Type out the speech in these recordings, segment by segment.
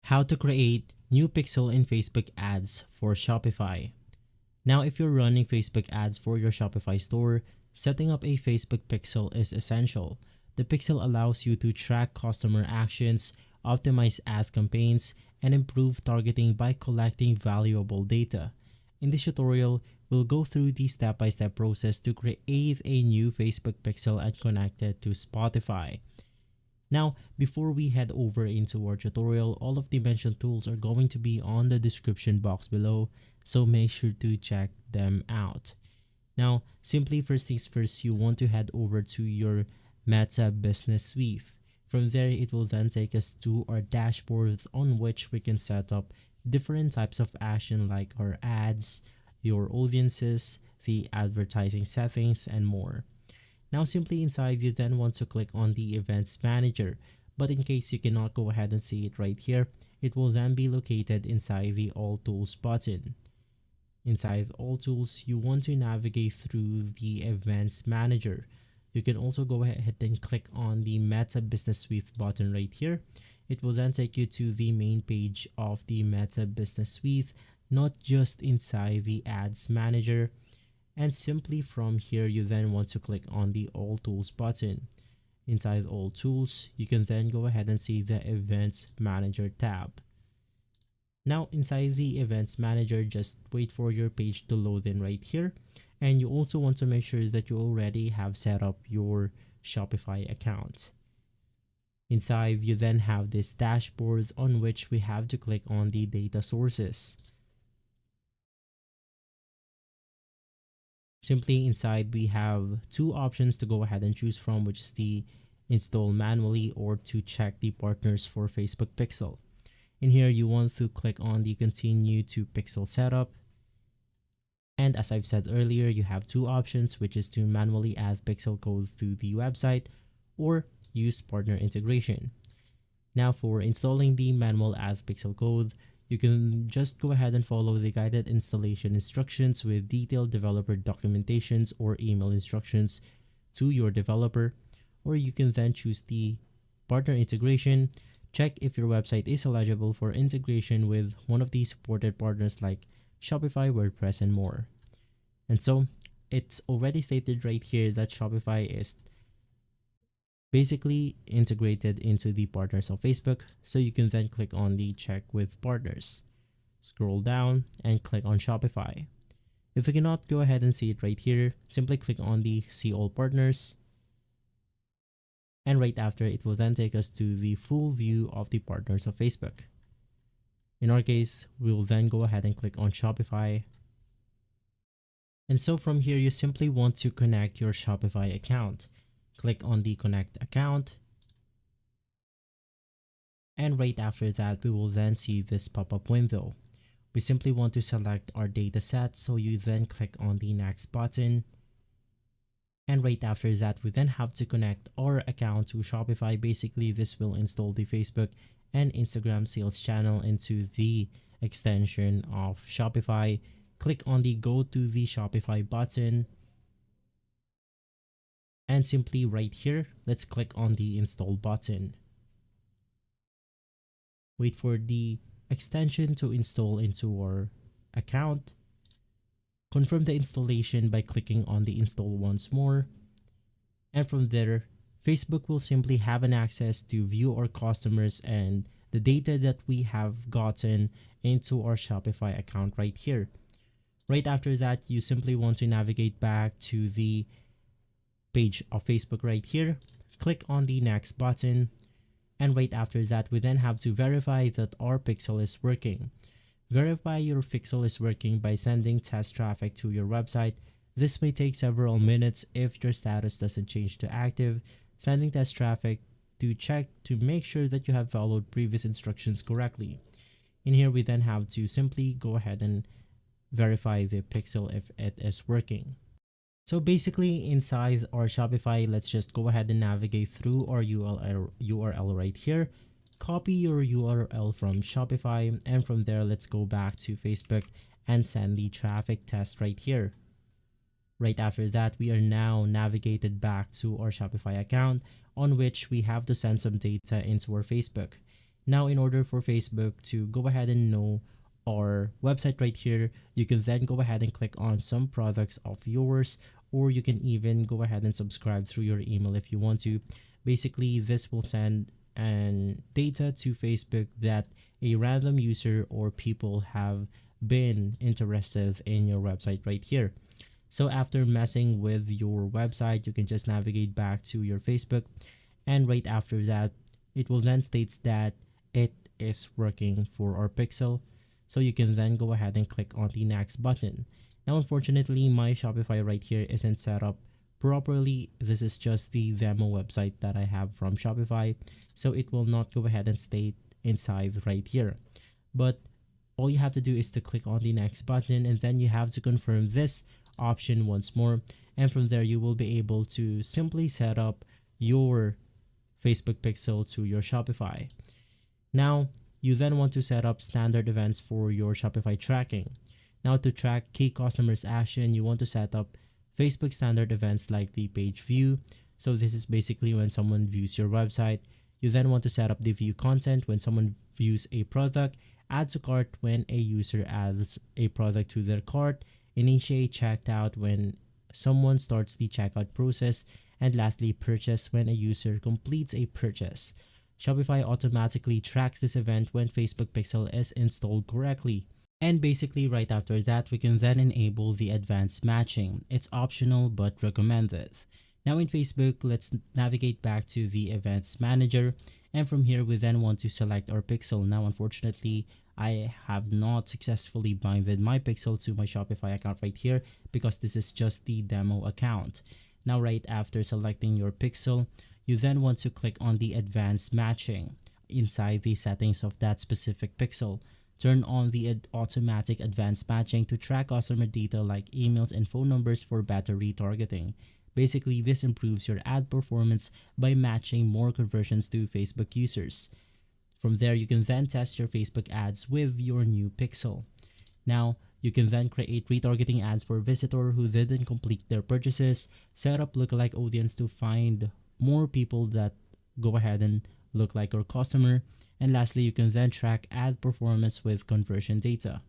How to create new pixel in Facebook ads for Shopify. Now, if you're running Facebook ads for your Shopify store, setting up a Facebook pixel is essential. The pixel allows you to track customer actions, optimize ad campaigns, and improve targeting by collecting valuable data. In this tutorial, we'll go through the step-by-step process to create a new Facebook pixel and connect it to Spotify. Now, before we head over into our tutorial, all of the mentioned tools are going to be on the description box below, so make sure to check them out. Now, simply first things first, you want to head over to your Meta Business Suite. From there, it will then take us to our dashboard on which we can set up different types of action like our ads, your audiences, the advertising settings, and more. Now simply inside, you then want to click on the Events Manager, but in case you cannot go ahead and see it right here, it will then be located inside the All Tools button. Inside All Tools, you want to navigate through the Events Manager. You can also go ahead and click on the Meta Business Suite button right here. It will then take you to the main page of the Meta Business Suite, not just inside the Ads Manager. And simply from here, you then want to click on the All Tools button. Inside All Tools, you can then go ahead and see the Events Manager tab. Now inside the Events Manager, just wait for your page to load in right here. And you also want to make sure that you already have set up your Shopify account. Inside, you then have this dashboard on which we have to click on the data sources. Simply inside, we have two options to go ahead and choose from, which is the install manually or to check the partners for Facebook Pixel. In here, you want to click on the continue to pixel setup. And as I've said earlier, you have two options, which is to manually add pixel codes to the website or use partner integration. Now for installing the manual add pixel code, you can just go ahead and follow the guided installation instructions with detailed developer documentations or email instructions to your developer, or you can then choose the partner integration. Check if your website is eligible for integration with one of the supported partners like Shopify, WordPress, and more. And so it's already stated right here that Shopify is basically integrated into the partners of Facebook, so you can then click on the check with partners. Scroll down and click on Shopify. If you cannot go ahead and see it right here, simply click on the see all partners, and right after, it will then take us to the full view of the partners of Facebook. In our case, we will then go ahead and click on Shopify. And so from here, you simply want to connect your Shopify account. Click on the connect account. And right after that, we will then see this pop-up window. We simply want to select our data set, so you then click on the next button. And right after that, we then have to connect our account to Shopify. Basically, this will install the Facebook and Instagram sales channel into the extension of Shopify. Click on the go to the Shopify button. And simply right here, let's click on the install button. Wait for the extension to install into our account. Confirm the installation by clicking on the install once more. And from there, Facebook will simply have an access to view our customers and the data that we have gotten into our Shopify account right here. Right after that, you simply want to navigate back to the page of Facebook right here. Click on the next button. And right after that, we then have to verify that our pixel is working. Verify your pixel is working by sending test traffic to your website. This may take several minutes if your status doesn't change to active. Sending test traffic to check to make sure that you have followed previous instructions correctly. In here, we then have to simply go ahead and verify the pixel if it is working. So basically inside our Shopify, let's just go ahead and navigate through our URL right here. Copy your URL from Shopify, and from there, let's go back to Facebook and send the traffic test right here. Right after that, we are now navigated back to our Shopify account on which we have to send some data into our Facebook. Now, in order for Facebook to go ahead and know our website right here, you can then go ahead and click on some products of yours, or you can even go ahead and subscribe through your email if you want to. Basically, this will send an data to Facebook that a random user or people have been interested in your website right here. So after messing with your website, you can just navigate back to your Facebook, and right after that, it will then states that it is working for our pixel. So you can then go ahead and click on the next button. Now, unfortunately, my Shopify right here isn't set up properly. This is just the demo website that I have from Shopify, so it will not go ahead and state inside right here. But all you have to do is to click on the next button, and then you have to confirm this option once more, and from there you will be able to simply set up your Facebook pixel to your Shopify. Now, you then want to set up standard events for your Shopify tracking. Now, to track key customers action, you want to set up Facebook standard events like the page view. So this is basically when someone views your website. You then want to set up the view content when someone views a product, add to cart when a user adds a product to their cart, initiate checkout when someone starts the checkout process, and lastly, purchase when a user completes a purchase. Shopify automatically tracks this event when Facebook Pixel is installed correctly. And basically right after that, we can then enable the advanced matching. It's optional but recommended. Now in Facebook, let's navigate back to the events manager, and from here we then want to select our pixel. Now unfortunately, I have not successfully binded my pixel to my Shopify account right here because this is just the demo account. Now right after selecting your pixel, you then want to click on the advanced matching inside the settings of that specific pixel. Turn on the automatic advanced matching to track customer data like emails and phone numbers for better retargeting. Basically, this improves your ad performance by matching more conversions to Facebook users. From there, you can then test your Facebook ads with your new pixel. Now, you can then create retargeting ads for visitors who didn't complete their purchases, set up lookalike audience to find more people that go ahead and look like your customer, and lastly, you can then track ad performance with conversion data.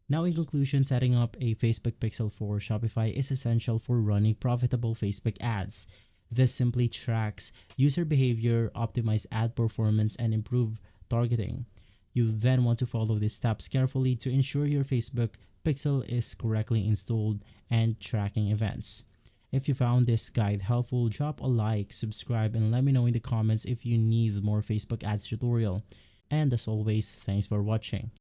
Now in conclusion, setting up a Facebook pixel for Shopify is essential for running profitable Facebook ads. This simply tracks user behavior, optimize ad performance, and improve targeting. You then want to follow these steps carefully to ensure your Facebook pixel is correctly installed and tracking events. If you found this guide helpful, drop a like, subscribe, and let me know in the comments if you need more Facebook ads tutorial. And as always, thanks for watching.